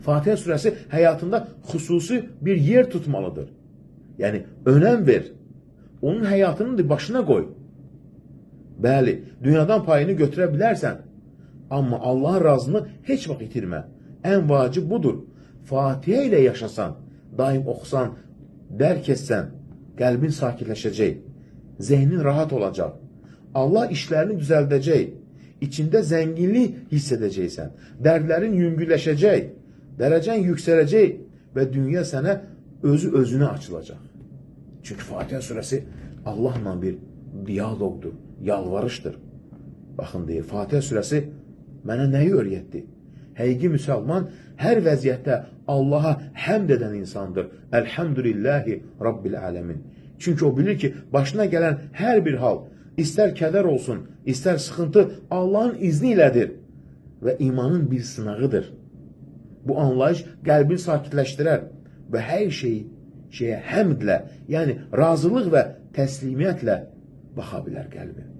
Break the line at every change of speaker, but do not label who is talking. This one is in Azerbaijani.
Fatihə surəsi həyatında xüsusi bir yer tutmalıdır. Yəni, önəm ver. Onun həyatını da başına qoy. Bəli, dünyadan payını götürə bilərsən. Amma Allahın razını heç vaxt itirmə. Ən vacib budur. Fatihə ilə yaşasan, daim oxusan, dərk etsən, qəlbin sakitləşəcək. Zehnin rahat olacaq. Allah işlərini düzəldəcək. İçində zənginlik hiss edəcəksən. Dərdlərin yüngülləşəcək. Dərəcən yüksələcək və dünya sənə özü-özünə açılacaq. Çünki Fatihə surəsi Allahla bir diyaloqdur, yalvarışdır. Baxın deyir, Fatihə surəsi mənə nəyi öyrətdi? Həqiqi müsəlman hər vəziyyətdə Allaha həmd edən insandır. Elhamdülillahi Rabbil aləmin. Çünki o bilir ki, başına gələn hər bir hal, istər kədər olsun, istər sıxıntı Allahın izni ilədir və imanın bir sınağıdır. Bu anlayış qəlbini sakitləşdirər və hər şeyə həmdlə, yəni razılıq və təslimiyyətlə baxa bilər qəlbin.